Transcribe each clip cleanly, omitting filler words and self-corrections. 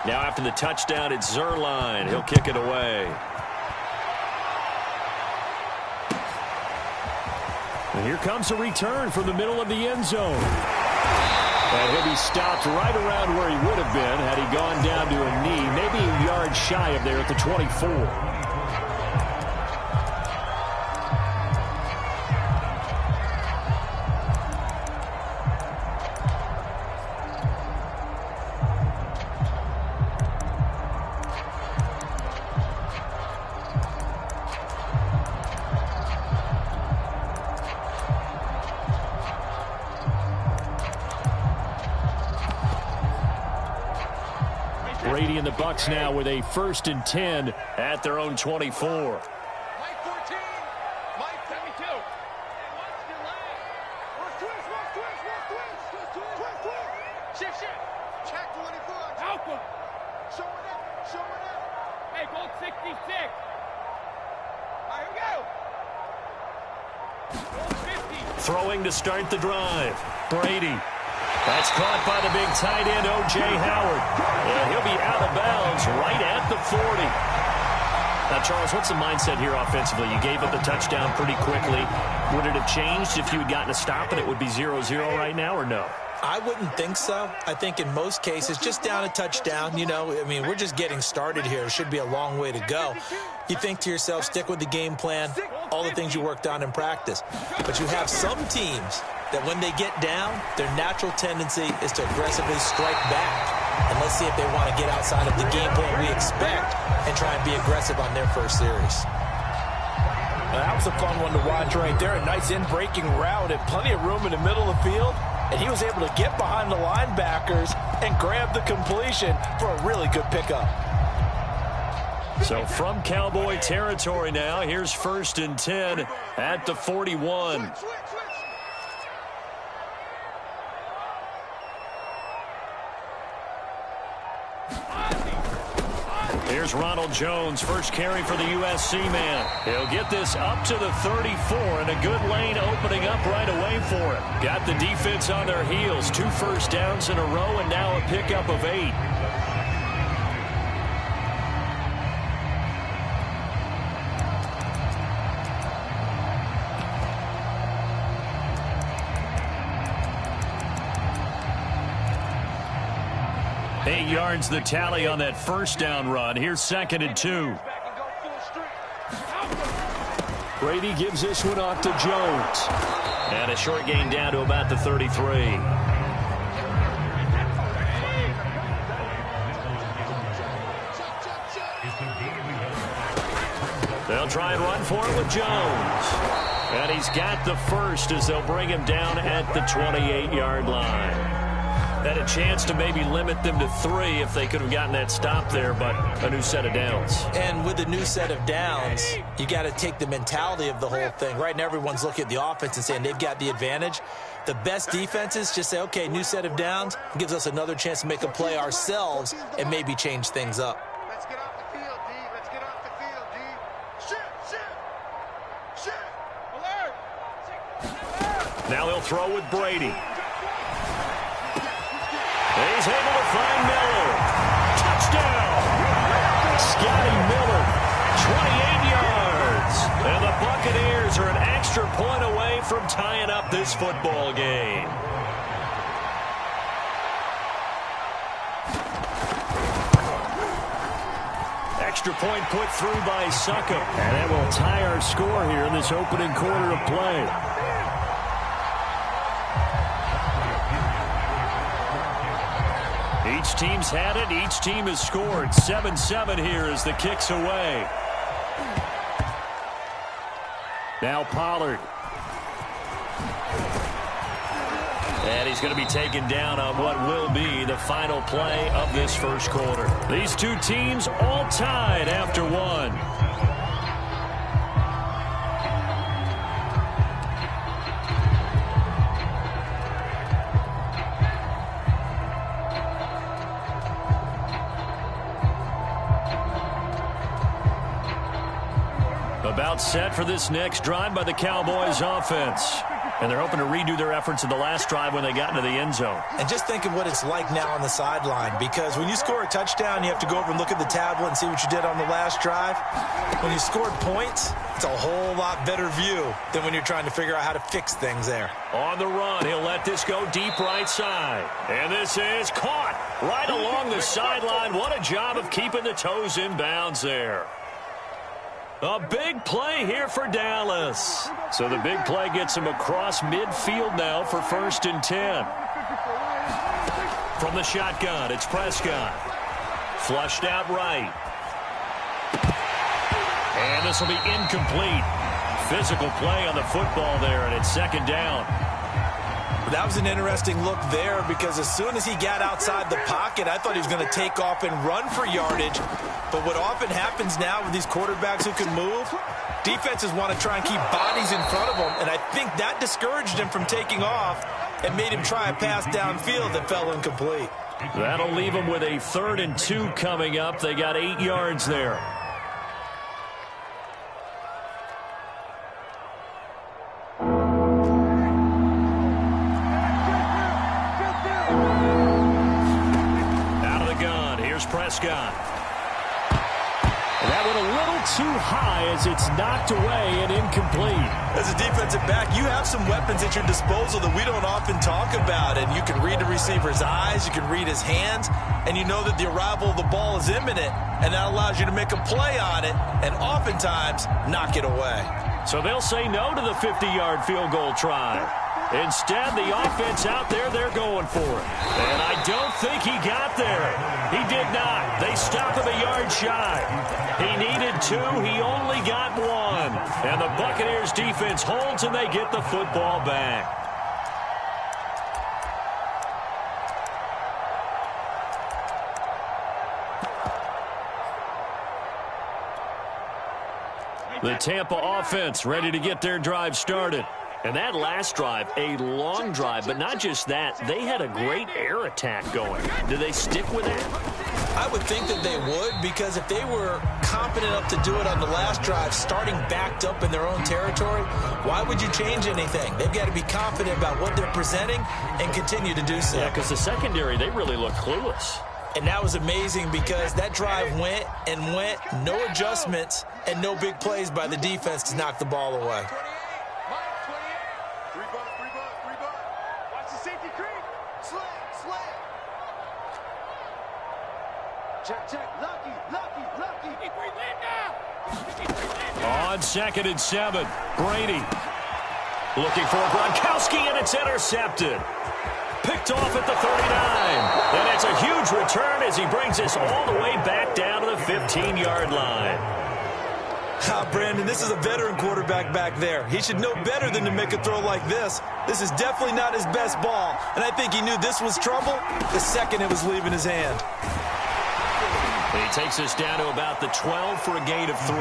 Now after the touchdown, it's Zuerlein. He'll kick it away. And here comes a return from the middle of the end zone. And he'll be stopped right around where he would have been had he gone down to a knee, maybe a yard shy of there at the 24. Brady and the Bucs now with a 1st and 10 at their own 24. Mike 14. Mike 72. Shift. Check 24. Help him. Show it up. Hey, Bolt 66. All right, here we go. Bolt 50. Throwing to start the drive. Brady. That's caught by the big tight end, O.J. Howard. And he'll be out of bounds right at the 40. Now, Charles, what's the mindset here offensively? You gave up the touchdown pretty quickly. Would it have changed if you had gotten a stop and it would be 0-0 right now, or no? I wouldn't think so. I think in most cases, just down a touchdown, you know, I mean, we're just getting started here. It should be a long way to go. You think to yourself, stick with the game plan, all the things you worked on in practice. But you have some teams that when they get down, their natural tendency is to aggressively strike back. And let's see if they want to get outside of the game plan we expect and try and be aggressive on their first series. Well, that was a fun one to watch right there. A nice in-breaking route and plenty of room in the middle of the field. And he was able to get behind the linebackers and grab the completion for a really good pickup. So from Cowboy territory now, here's 1st and 10 at the 41. Here's Ronald Jones, first carry for the USC man. He'll get this up to the 34, and a good lane opening up right away for him. Got the defense on their heels. 2 first downs in a row, and now a pickup of 8. Eight yards the tally on that first down run. Here's 2nd and 2. Brady gives this one off to Jones. And a short gain down to about the 33. They'll try and run for it with Jones. And he's got the first as they'll bring him down at the 28-yard line. Had a chance to maybe limit them to 3 if they could have gotten that stop there, but a new set of downs. And with a new set of downs, you got to take the mentality of the whole thing. Right now, everyone's looking at the offense and saying they've got the advantage. The best defenses just say, okay, new set of downs, gives us another chance to make a play ourselves and maybe change things up. Let's get off the field, D. Let's get off the field, D. Shit. Alert. Now he'll throw with Brady. He's able to find Miller. Touchdown! Scotty Miller, 28 yards. And the Buccaneers are an extra point away from tying up this football game. Extra point put through by Succop. And that will tie our score here in this opening quarter of play. Each team's had it. Each team has scored. 7-7 here as the kick's away. Now Pollard. And he's going to be taken down on what will be the final play of this first quarter. These two teams all tied after 1. About set for this next drive by the Cowboys offense. And they're hoping to redo their efforts in the last drive when they got into the end zone. And just think of what it's like now on the sideline, because when you score a touchdown, you have to go over and look at the tablet and see what you did on the last drive. When you scored points, it's a whole lot better view than when you're trying to figure out how to fix things there. On the run, he'll let this go deep right side. And this is caught right along the sideline. What a job of keeping the toes in bounds there. A big play here for Dallas. So the big play gets him across midfield now for 1st and 10. From the shotgun, it's Prescott. Flushed out right. And this will be incomplete. Physical play on the football there, and it's 2nd down. That was an interesting look there, because as soon as he got outside the pocket, I thought he was going to take off and run for yardage. But what often happens now with these quarterbacks who can move, defenses want to try and keep bodies in front of them, and I think that discouraged him from taking off and made him try a pass downfield that fell incomplete. That'll leave him with a 3rd and 2 coming up. They got 8 yards there. Prescott. And that went a little too high as it's knocked away and incomplete. As a defensive back, you have some weapons at your disposal that we don't often talk about. And you can read the receiver's eyes, you can read his hands, and you know that the arrival of the ball is imminent, and that allows you to make a play on it and oftentimes knock it away. So they'll say no to the 50-yard field goal try. Instead, the offense out there, they're going for it. And I don't think he got there. He did not. They stop him a yard shy. He needed 2. He only got 1. And the Buccaneers defense holds, and they get the football back. The Tampa offense ready to get their drive started. And that last drive, a long drive, but not just that. They had a great air attack going. Do they stick with that? I would think that they would, because if they were competent enough to do it on the last drive, starting backed up in their own territory, why would you change anything? They've got to be confident about what they're presenting and continue to do so. Yeah, because the secondary, they really look clueless. And that was amazing, because that drive went and went, no adjustments, and no big plays by the defense to knock the ball away. Check. Lucky. On 2nd and 7, Brady looking for Gronkowski, and it's intercepted. Picked off at the 39. And it's a huge return as he brings us all the way back down to the 15-yard line. Brandon, this is a veteran quarterback back there. He should know better than to make a throw like this. This is definitely not his best ball, and I think he knew this was trouble the second it was leaving his hand. He takes us down to about the 12 for a gain of 3.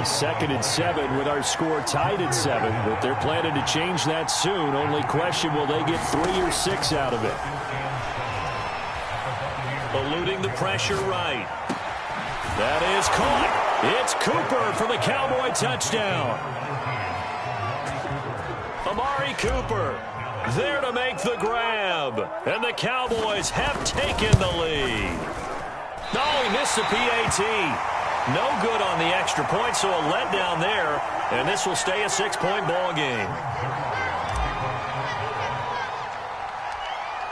2nd and 7 with our score tied at 7, but they're planning to change that soon. Only question, will they get 3 or 6 out of it? Eluding the pressure right. That is caught. It's Cooper for the Cowboy touchdown. Amari Cooper there to make the grab. And the Cowboys have taken the lead. No, he missed the PAT. No good on the extra point, so a letdown there. And this will stay a 6-point ball game.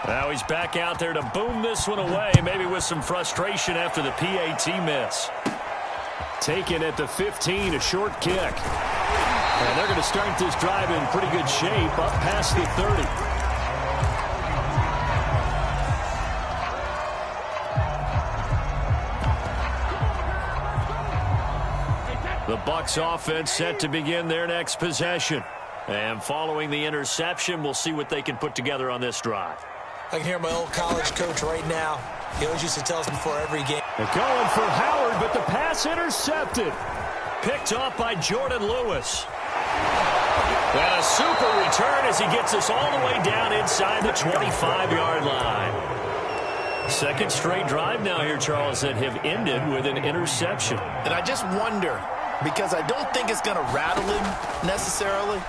Now he's back out there to boom this one away, maybe with some frustration after the PAT miss. Taken at the 15, a short kick. And they're going to start this drive in pretty good shape, up past the 30. The Bucs offense set to begin their next possession. And following the interception, we'll see what they can put together on this drive. I can hear my old college coach right now. He always used to tell us before every game. They're going for Howard, but the pass intercepted. Picked off by Jordan Lewis. And a super return as he gets us all the way down inside the 25-yard line. Second straight drive now here, Charles, that have ended with an interception. And I just wonder, because I don't think it's going to rattle him necessarily,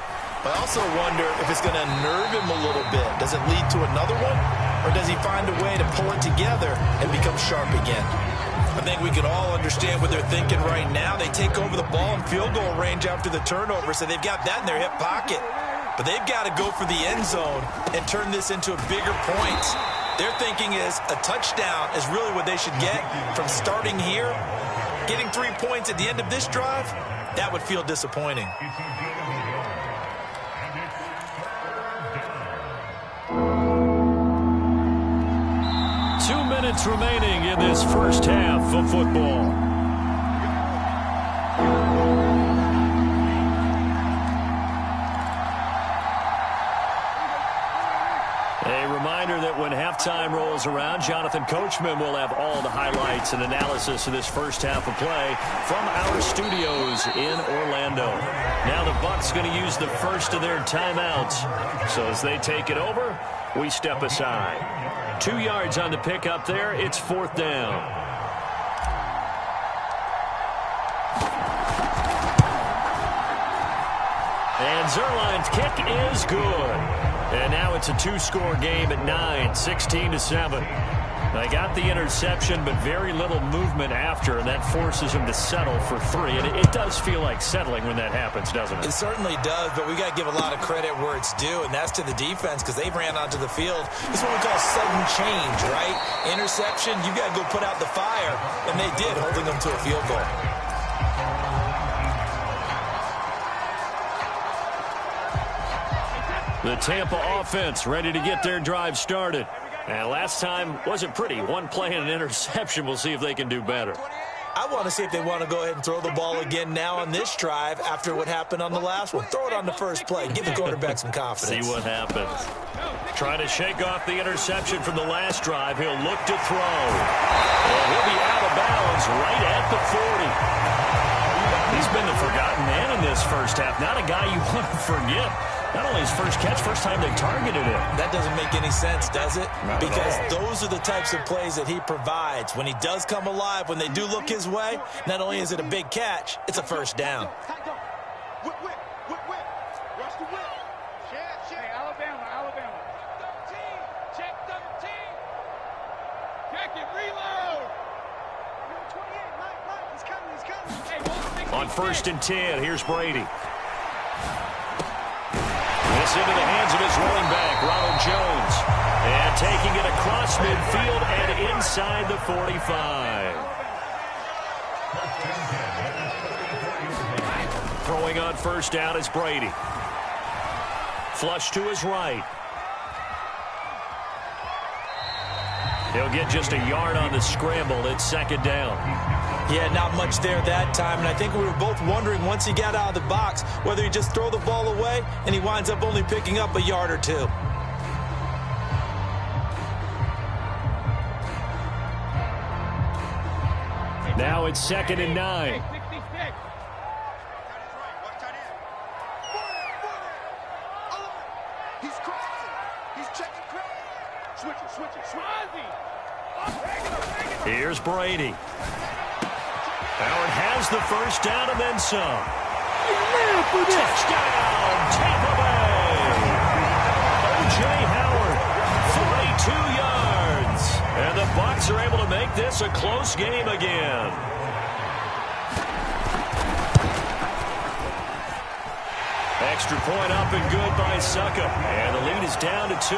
I also wonder if it's going to unnerve him a little bit. Does it lead to another one? Or does he find a way to pull it together and become sharp again? I think we can all understand what they're thinking right now. They take over the ball in field goal range after the turnover, so they've got that in their hip pocket. But they've got to go for the end zone and turn this into bigger points. Their thinking is a touchdown is really what they should get from starting here. Getting 3 points at the end of this drive, that would feel disappointing. 2 minutes remaining in this first half of football. A reminder that when halftime rolls around, Jonathan Coachman will have all the highlights and analysis of this first half of play from our studios in Orlando. Now the Bucs going to use the first of their timeouts. So as they take it over, we step aside. 2 yards on the pickup there. It's 4th down. And Zuerlein's kick is good. And now it's a 2-score game at 9, 16-7. They got the interception, but very little movement after, and that forces him to settle for 3. And it does feel like settling when that happens, doesn't it? It certainly does, but we got to give a lot of credit where it's due, and that's to the defense because they ran onto the field. This is what we call sudden change, right? Interception, you got to go put out the fire, and they did, holding them to a field goal. The Tampa offense ready to get their drive started. And last time wasn't pretty. One play and an interception. We'll see if they can do better. I want to see if they want to go ahead and throw the ball again now on this drive after what happened on the last one. Throw it on the first play. Give the quarterback some confidence. See what happens. Trying to shake off the interception from the last drive. He'll look to throw. And he'll be out of bounds right at the 40. He's been the forgotten man in this first half. Not a guy you want to forget. Not only his first catch, first time they targeted him. That doesn't make any sense, does it? Not because at all. those are the types of plays that he provides. When he does come alive, when they do look his way, not only is it a big catch, it's a first down. Whip, whip, whip, whip. Rush the whip. Hey, Alabama. 13. Check 13. Check it, reload. 28, Mike, he's coming. Hey, on 1st and 10, here's Brady. This into the hands of his running back, Ronald Jones. And taking it across midfield and inside the 45. Throwing on 1st down is Brady. Flush to his right. He'll get just a yard on the scramble. It's 2nd down. Yeah, not much there that time, and I think we were both wondering once he got out of the box whether he'd just throw the ball away, and he winds up only picking up a yard or 2. Now it's 2nd and 9. He's crossing. He's checking crack. Switch it. Here's Brady. Howard has the first down and then some. Touchdown, Tampa Bay. O.J. Howard, 42 yards. And the Bucs are able to make this a close game again. Extra point up and good by Succop. And the lead is down to 2.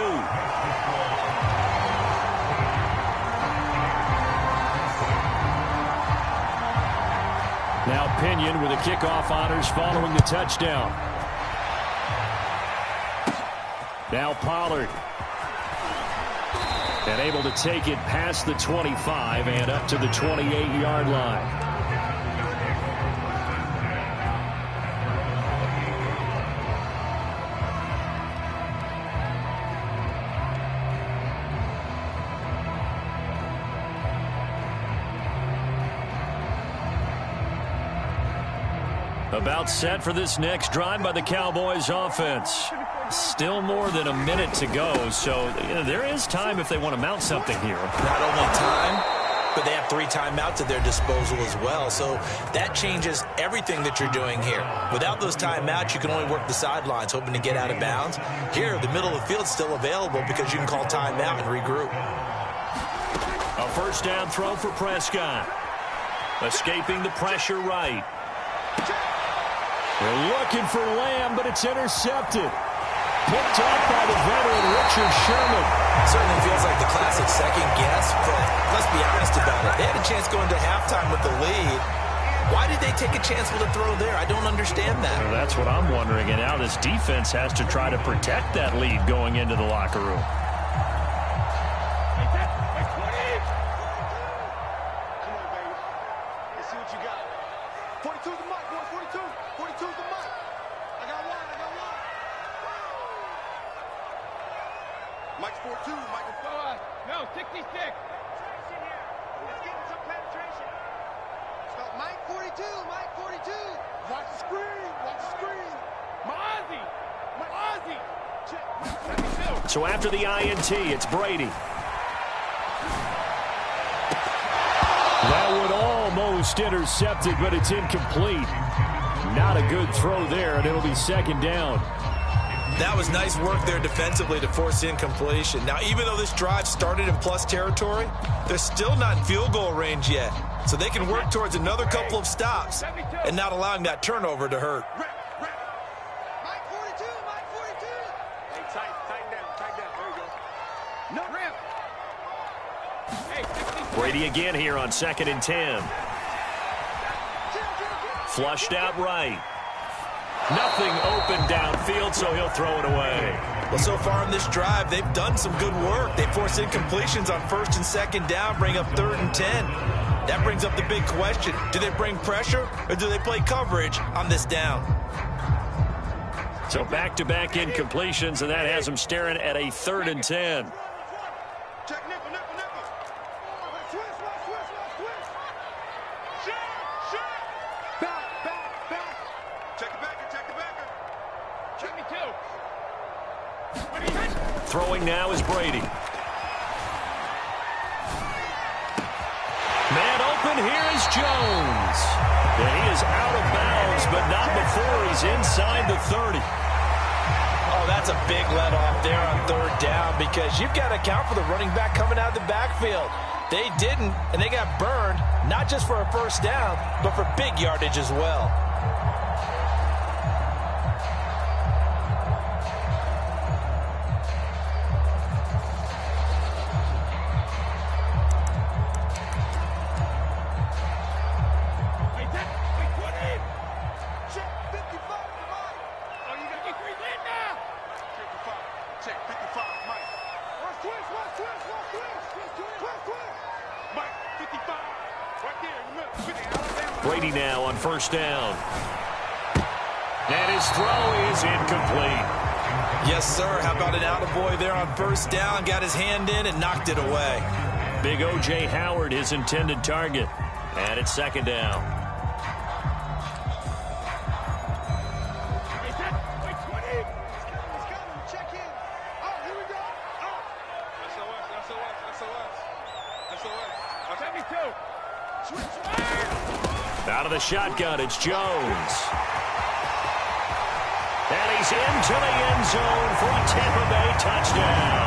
Now Pinion with the kickoff honors following the touchdown. Now Pollard. And able to take it past the 25 and up to the 28-yard line. About set for this next drive by the Cowboys offense. Still more than a minute to go, so there is time if they want to mount something here. Not only time, but but they have 3 timeouts at their disposal as well. So that changes everything that you're doing here. Without those timeouts, you can only work the sidelines, hoping to get out of bounds. Here, the middle of the field's still available because you can call timeout and regroup. A first down throw for Prescott. Escaping the pressure right. They're looking for Lamb, but it's intercepted. Picked up by the veteran Richard Sherman. Certainly feels like the classic second guess, but let's be honest about it. They had a chance going to halftime with the lead. Why did they take a chance with a throw there? I don't understand that. Well, that's what I'm wondering, and now this defense has to try to protect that lead going into the locker room. Mike's 4-2, Michael 4. No, 66. Let's get some penetration. So Mike 42, Mike 42. Watch the screen, watch the screen. Mozzie. Check. So after the INT, it's Brady. That would almost intercept it, but it's incomplete. Not a good throw there, and it'll be second down. That was nice work there defensively to force incompletion. Now, even though this drive started in plus territory, they're still not in field goal range yet. So they can work towards another couple of stops and not allowing that turnover to hurt. Mike 42, Mike 42. Hey, tighten down. There you go. No ramp. Hey, Brady again here on 2nd and 10. Flushed out right. Nothing open downfield, so he'll throw it away. Well, so far in this drive, they've done some good work. They force incompletions on 1st and 2nd down, bring up 3rd and 10. That brings up the big question. Do they bring pressure, or do they play coverage on this down? So back-to-back incompletions, and that has them staring at a 3rd and 10. check nickel. Switch. Back. Check the backer. Check me too. Throwing now is Brady. Man open, here is Jones. And he is out of bounds, but not before he's inside the 30. Oh, that's a big let off there on 3rd down because you've got to account for the running back coming out of the backfield. They didn't, and they got burned, not just for a first down, but for big yardage as well. Brady now on 1st down. And his throw is incomplete. Yes, sir. How about an attaboy there on 1st down? Got his hand in and knocked it away. Big O.J. Howard, his intended target. And it's 2nd down. Check in. Oh, here we go. Oh. SOS. Check me too. Switch. Out of the shotgun, it's Jones. And he's into the end zone for a Tampa Bay touchdown.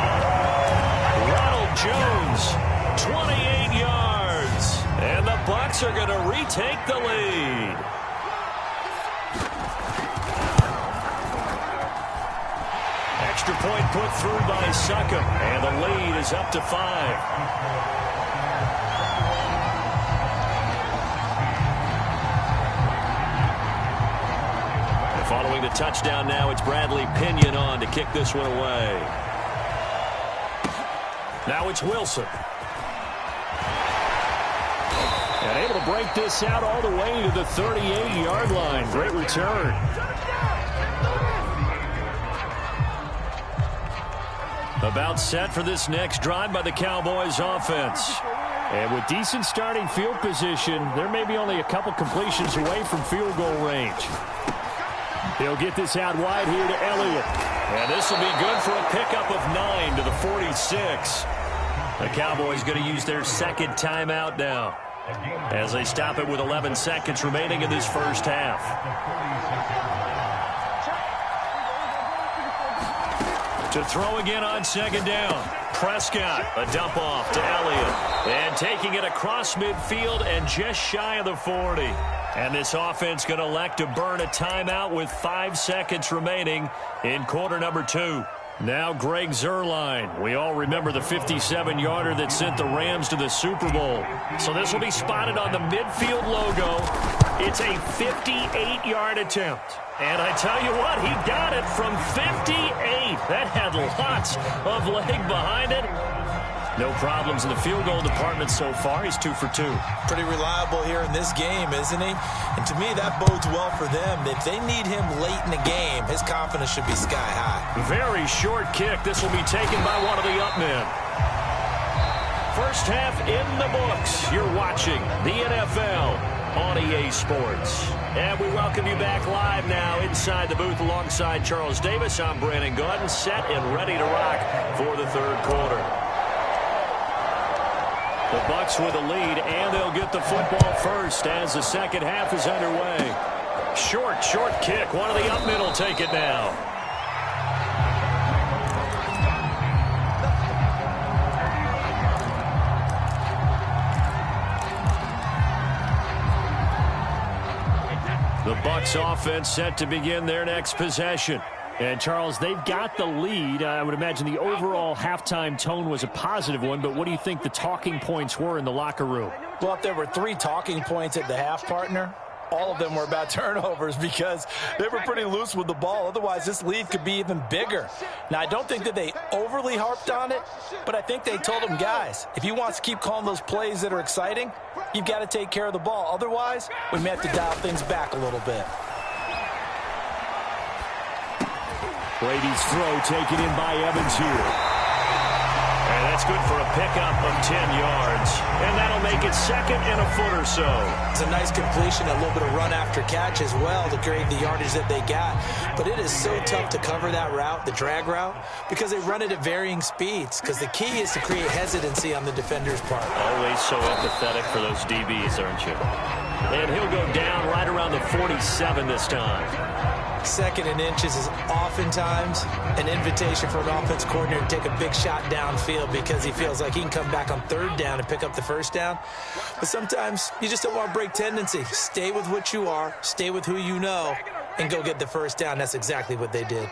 Ronald Jones, 28 yards. And the Bucs are going to retake the lead. Extra point put through by Succop. And the lead is up to 5. Following the touchdown now, it's Bradley Pinion on to kick this one away. Now it's Wilson. And able to break this out all the way to the 38-yard line. Great return. About set for this next drive by the Cowboys offense. And with decent starting field position, there may be only a couple completions away from field goal range. He'll get this out wide here to Elliott. And this will be good for a pickup of 9 to the 46. The Cowboys going to use their second timeout now as they stop it with 11 seconds remaining in this first half. To throw again on second down. Prescott, a dump off to Elliott. And taking it across midfield and just shy of the 40. And this offense going to elect to burn a timeout with 5 seconds remaining in quarter number 2. Now Greg Zuerlein. We all remember the 57-yarder that sent the Rams to the Super Bowl. So this will be spotted on the midfield logo. It's a 58-yard attempt. And I tell you what, he got it from 58. That had lots of leg behind it. No problems in the field goal department so far. He's 2 for 2. Pretty reliable here in this game, isn't he? And to me, that bodes well for them. If they need him late in the game, his confidence should be sky high. Very short kick. This will be taken by one of the up men. First half in the books. You're watching the NFL on EA Sports. And we welcome you back live now inside the booth alongside Charles Davis. I'm Brandon Gaudin, set and ready to rock for the third quarter. The Bucs with a lead, and they'll get the football first as the second half is underway. Short kick. One of the up men will take it now. The Bucs offense set to begin their next possession. And, Charles, they've got the lead. I would imagine the overall halftime tone was a positive one, but what do you think the talking points were in the locker room? Well, if there were 3 talking points at the half, partner, all of them were about turnovers because they were pretty loose with the ball. Otherwise, this lead could be even bigger. Now, I don't think that they overly harped on it, but I think they told them, guys, if you want to keep calling those plays that are exciting, you've got to take care of the ball. Otherwise, we may have to dial things back a little bit. Brady's throw taken in by Evans here. And that's good for a pickup of 10 yards. And that'll make it second and a foot or so. It's a nice completion, a little bit of run after catch as well to create the yardage that they got. But it is so tough to cover that route, the drag route, because they run it at varying speeds. Because the key is to create hesitancy on the defender's part. Always so empathetic for those DBs, aren't you? And he'll go down right around the 47 this time. Second and inches is oftentimes an invitation for an offense coordinator to take a big shot downfield because he feels like he can come back on third down and pick up the first down. But sometimes you just don't want to break tendency. Stay with what you are, stay with who you know, and go get the first down. That's exactly what they did.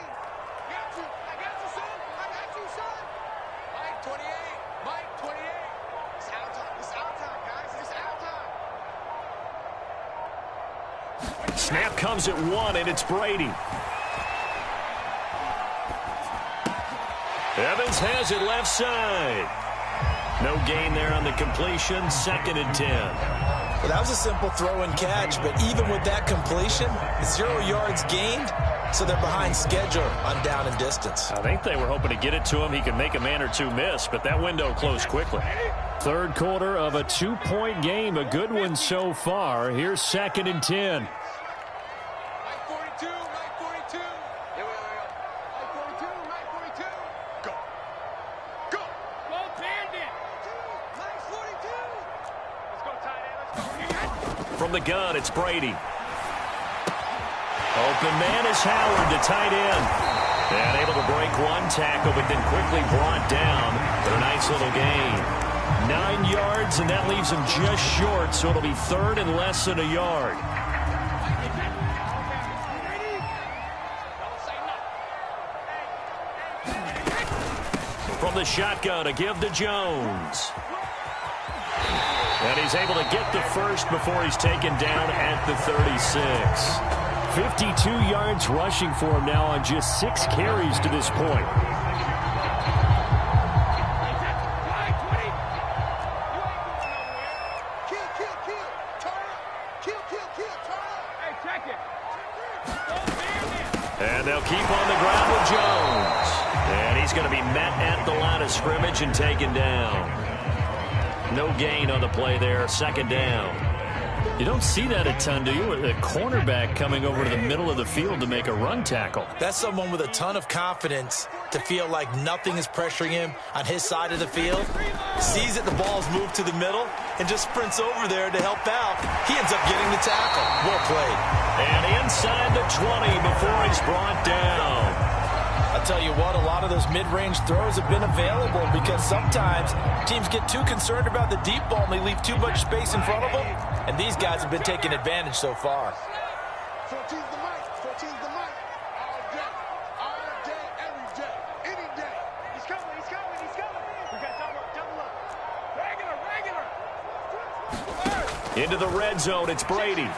Snap comes at 1, and it's Brady. Evans has it left side. No gain there on the completion. Second and 10. Well, that was a simple throw and catch, but even with that completion, 0 yards gained, so they're behind schedule on down and distance. I think they were hoping to get it to him. He could make a man or two miss, but that window closed quickly. Third quarter of a 2-point game. A good one so far. Here's second and 10. From the gun, it's Brady. Open man is Howard, the tight end. And able to break one tackle, but then quickly brought down for a nice little gain. 9 yards, and that leaves him just short, so it'll be third and less than a yard. From the shotgun, a give to Jones. And he's able to get the first before he's taken down at the 36. 52 yards rushing for him now on just 6 carries to this point. And they'll keep on the ground with Jones. And he's going to be met at the line of scrimmage and taken down. No gain on the play there, second down. You don't see that a ton, do you? A cornerback coming over to the middle of the field to make a run tackle. That's someone with a ton of confidence to feel like nothing is pressuring him on his side of the field, sees that the ball's moved to the middle, and just sprints over there to help out. He ends up getting the tackle. Well played. And inside the 20 before he's brought down. I'll tell you what, a lot of those mid-range throws have been available because sometimes teams get too concerned about the deep ball and they leave too much space in front of them, and these guys have been taking advantage so far. 14's the mic. 14's the mic. All day, every day, any day. He's coming. He's coming. He's coming. We got double up. Regular. Into the red zone, it's Brady.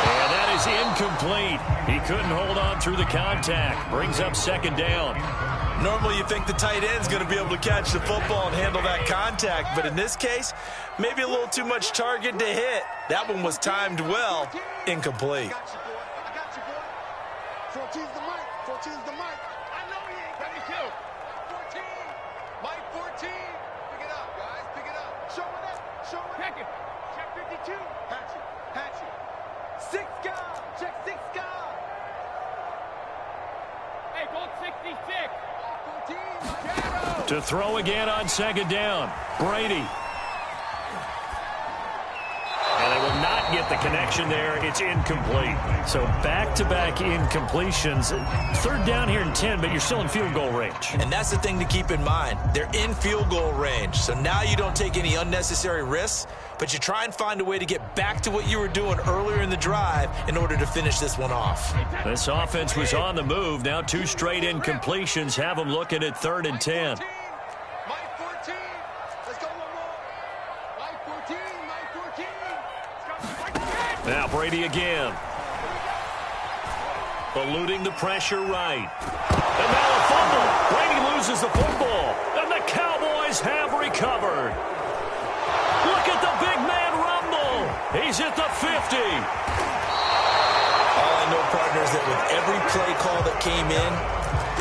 And that is incomplete. He couldn't hold on through the contact. Brings up second down. Normally you think the tight end's going to be able to catch the football and handle that contact, but in this case, maybe a little too much target to hit. That one was timed well. Incomplete. I got you, boy. 14's the mic. 14's the mic. I know he ain't got me too. 14. Mike 14. Pick it up, guys. Pick it up. Show it up. Show it. Check it. Check 52. Patch it. Patch it. 6 guard. Check 6 guard. Hey, go 66. 14. To throw again on second down. Brady. And they will not get the connection there. It's incomplete. So back-to-back incompletions. Third down here in 10, but you're still in field goal range. And that's the thing to keep in mind. They're in field goal range. So now you don't take any unnecessary risks, but you try and find a way to get back to what you were doing earlier in the drive in order to finish this one off. This offense was on the move. Now 2 straight incompletions have them looking at 3rd and 10. Mike 14. Let's go one more. Mike 14. Mike 14. Now Brady again. Eluding the pressure right. And now a fumble. Brady loses the football. And the Cowboys have recovered. Look at the big man rumble. He's at the 50. All I know, partner, is that with every play call that came in,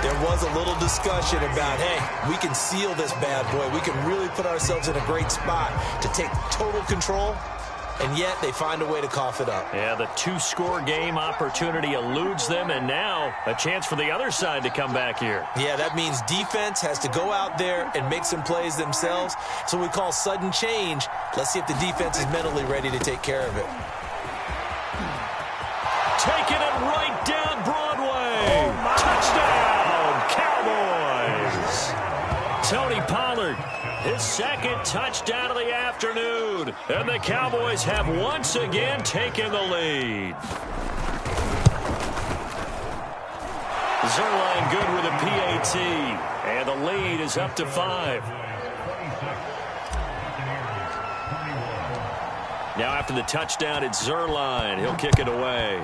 there was a little discussion about, hey, we can seal this bad boy. We can really put ourselves in a great spot to take total control, and yet they find a way to cough it up. Yeah, the 2-score game opportunity eludes them, and now a chance for the other side to come back here. Yeah, that means defense has to go out there and make some plays themselves. So we call sudden change. Let's see if the defense is mentally ready to take care of it. Taking it right down Broadway. Touchdown, Cowboys. Tony Pollard, his second touchdown of the afternoon. And the Cowboys have once again taken the lead. Zuerlein good with a PAT. And the lead is up to 5. Now after the touchdown, it's Zuerlein. He'll kick it away.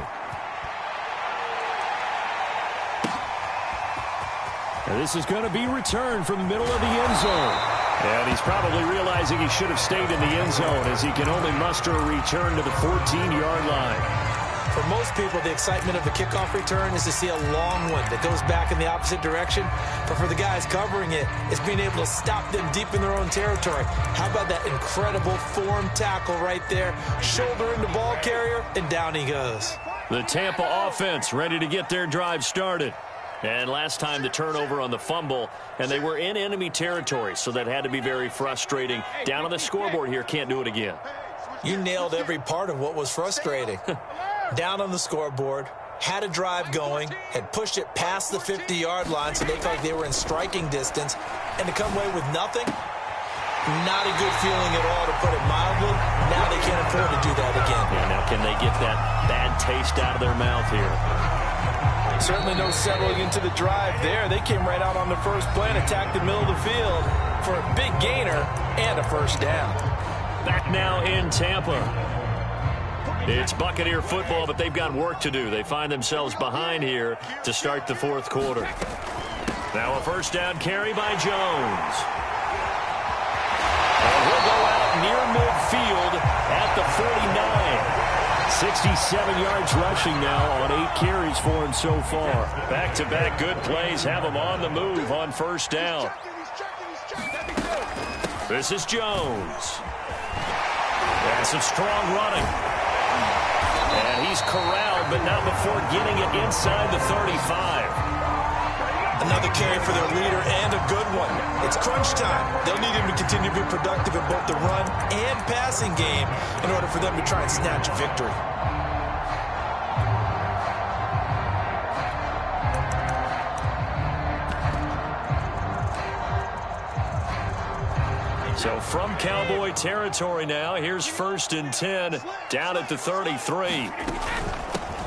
And this is going to be returned from the middle of the end zone. And he's probably realizing he should have stayed in the end zone as he can only muster a return to the 14-yard line. For most people, the excitement of a kickoff return is to see a long one that goes back in the opposite direction. But for the guys covering it, it's being able to stop them deep in their own territory. How about that incredible form tackle right there? Shoulder into ball carrier, and down he goes. The Tampa offense ready to get their drive started. And last time the turnover on the fumble, and they were in enemy territory, so that had to be very frustrating. Down on the scoreboard here, can't do it again. You nailed every part of what was frustrating. Down on the scoreboard, had a drive going, had pushed it past the 50-yard line, so they felt like they were in striking distance, and to come away with nothing, not a good feeling at all, to put it mildly. Now they can't afford to do that again. Yeah, now can they get that bad taste out of their mouth here? Certainly no settling into the drive there. They came right out on the first play and attacked the middle of the field for a big gainer and a first down. Back now in Tampa. It's Buccaneer football, but they've got work to do. They find themselves behind here to start the 4th quarter. Now a first down carry by Jones. And he'll go out near midfield at the 49. 67 yards rushing now on 8 carries for him so far. Back-to-back good plays have him on the move on first down. This is Jones. And some strong running. And he's corralled, but not before getting it inside the 35. Another carry for their leader and a good one. It's crunch time. They'll need him to continue to be productive in both the run and passing game in order for them to try and snatch a victory. So from Cowboy territory now, here's 1st and 10 down at the 33.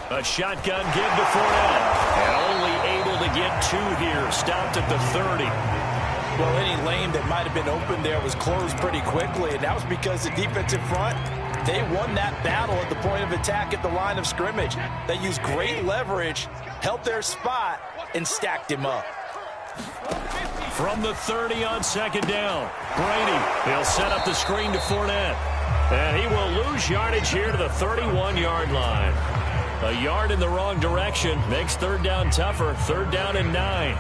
A shotgun give to Fournette, and only able to get 2 here, stopped at the 30. Well, any lane that might have been open there was closed pretty quickly, and that was because the defensive front, they won that battle at the point of attack at the line of scrimmage. They used great leverage, held their spot, and stacked him up. From the 30 on 2nd down, Brady. He'll set up the screen to Fournette. And he will lose yardage here to the 31-yard line. A yard in the wrong direction makes 3rd down tougher. 3rd down and 9.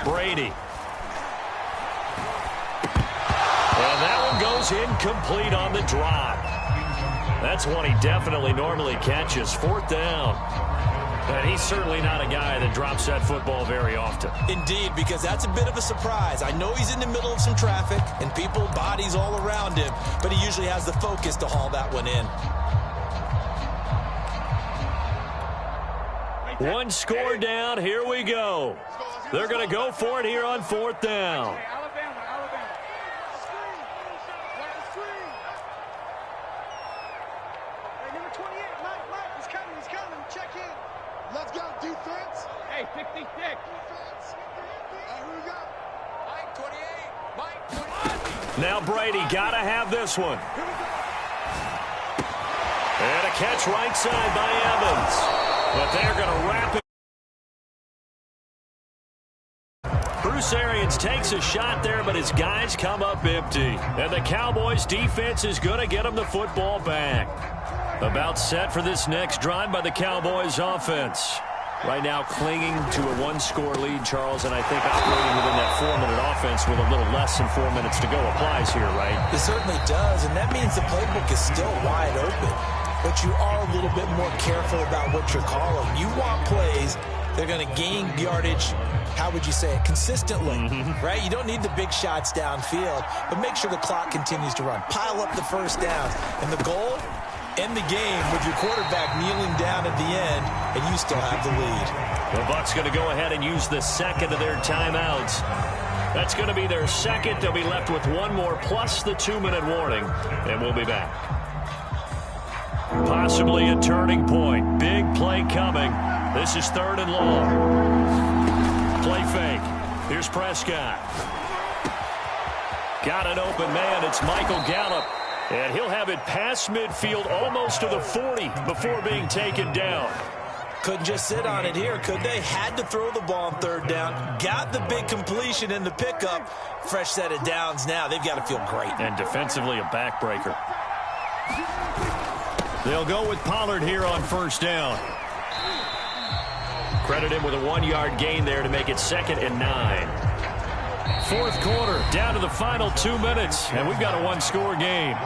Brady. And that one goes incomplete on the drop. That's one he definitely normally catches. 4th down. And he's certainly not a guy that drops that football very often. Indeed, because that's a bit of a surprise. I know he's in the middle of some traffic and people, bodies all around him, but he usually has the focus to haul that one in. One score down. Here we go. They're going to go for it here on 4th down. Let's go, defense. Hey, 66. Defense. Who we got? Mike 28. Mike 28. Now Brady got to have this one. And a catch right side by Evans. But they're going to wrap it. Bruce Arians takes a shot there, but his guys come up empty. And the Cowboys defense is going to get him the football back. About set for this next drive by the Cowboys offense. Right now clinging to a 1-score lead, Charles, and I think operating within that 4-minute offense with a little less than 4 minutes to go applies here, right? It certainly does, and that means the playbook is still wide open. But you are a little bit more careful about what you're calling. You want plays that are going to gain yardage, how would you say it, consistently, right? You don't need the big shots downfield, but make sure the clock continues to run. Pile up the first downs, and the goal, end the game with your quarterback kneeling down at the end, and you still have the lead. The Bucs going to go ahead and use the second of their timeouts. That's going to be their second. They'll be left with one more plus the 2-minute warning, and we'll be back. Possibly a turning point. Big play coming. This is 3rd and long. Play fake. Here's Prescott. Got an open man. It's Michael Gallup. And he'll have it past midfield almost to the 40 before being taken down. Couldn't just sit on it here, could they? Had to throw the ball on 3rd down. Got the big completion in the pickup. Fresh set of downs now. They've got to feel great. And defensively a backbreaker. They'll go with Pollard here on 1st down. Credit him with a 1-yard gain there to make it 2nd and 9. 4th quarter, down to the final 2 minutes, and we've got a 1-score game.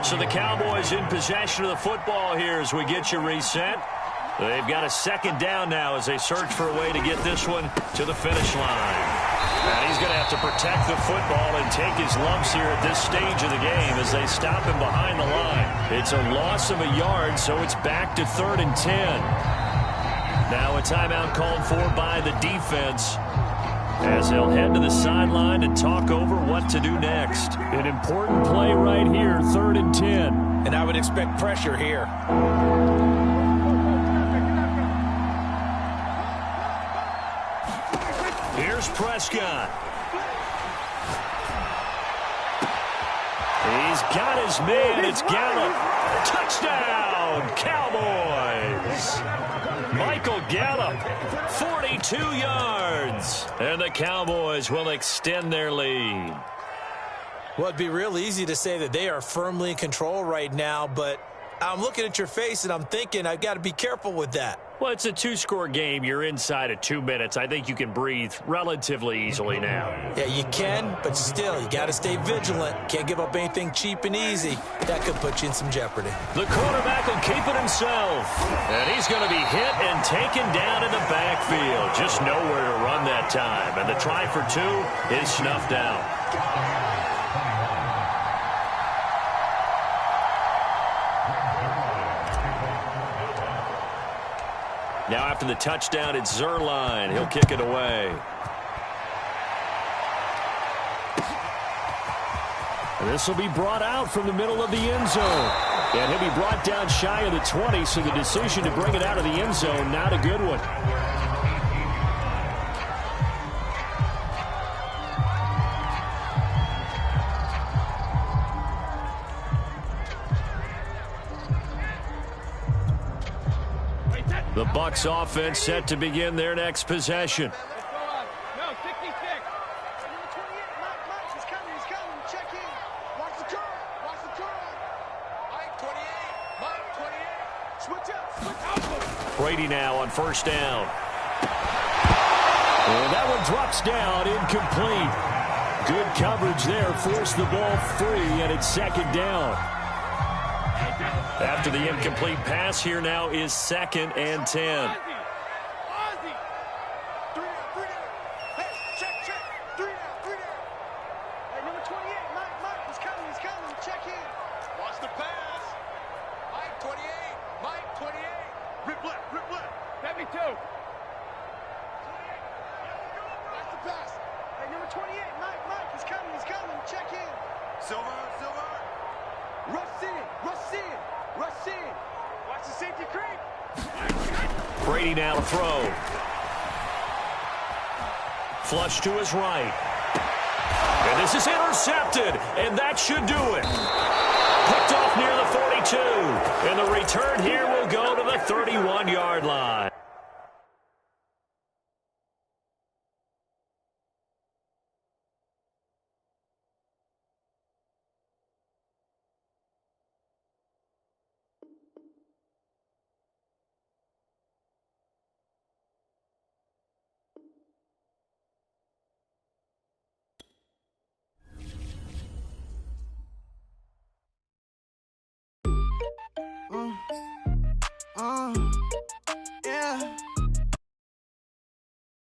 So the Cowboys in possession of the football here as we get you reset. They've got a 2nd down now as they search for a way to get this one to the finish line. And he's going to have to protect the football and take his lumps here at this stage of the game as they stop him behind the line. It's a loss of a yard, so it's back to 3rd and 10. Now a timeout called for by the defense as they'll head to the sideline and talk over what to do next. An important play right here, 3rd and 10. And I would expect pressure here. Here's Prescott. He's got his man. It's Gallup. Touchdown, Cowboys. Michael Gallup, 42 yards. And the Cowboys will extend their lead. Well, it'd be real easy to say that they are firmly in control right now, but I'm looking at your face, and I'm thinking I've got to be careful with that. Well, it's a two-score game. You're inside of 2 minutes. I think you can breathe relatively easily now. Yeah, you can, but still, you got to stay vigilant. Can't give up anything cheap and easy. That could put you in some jeopardy. The quarterback will keep it himself. And he's going to be hit and taken down in the backfield. Just nowhere to run that time. And the try for 2 is snuffed out. Now after the touchdown, it's Zuerlein. He'll kick it away. And this will be brought out from the middle of the end zone. And he'll be brought down shy of the 20, so the decision to bring it out of the end zone, not a good one. The Bucs offense set to begin their next possession. No, 66. Number 28, Mike, he's coming. Check in. Watch the curl. Mike, 28. Switch up. Brady now on first down. And that one drops down, incomplete. Good coverage there, forced the ball free, and it's second down. After the incomplete pass, here now is 2nd and 10. Ozzie. 3 down. Hey, check. 3 down. Hey, number 28, Mike, he's coming. Check in. Watch the pass. Mike, 28. Rip left. 72. 28. Watch the pass. Hey, number 28, Mike, he's coming. Check in. Silver. Rush in. Watch the safety creep. Brady now to throw. Flush to his right. And this is intercepted, and that should do it. Picked off near the 42. And the return here will go to the 31-yard line.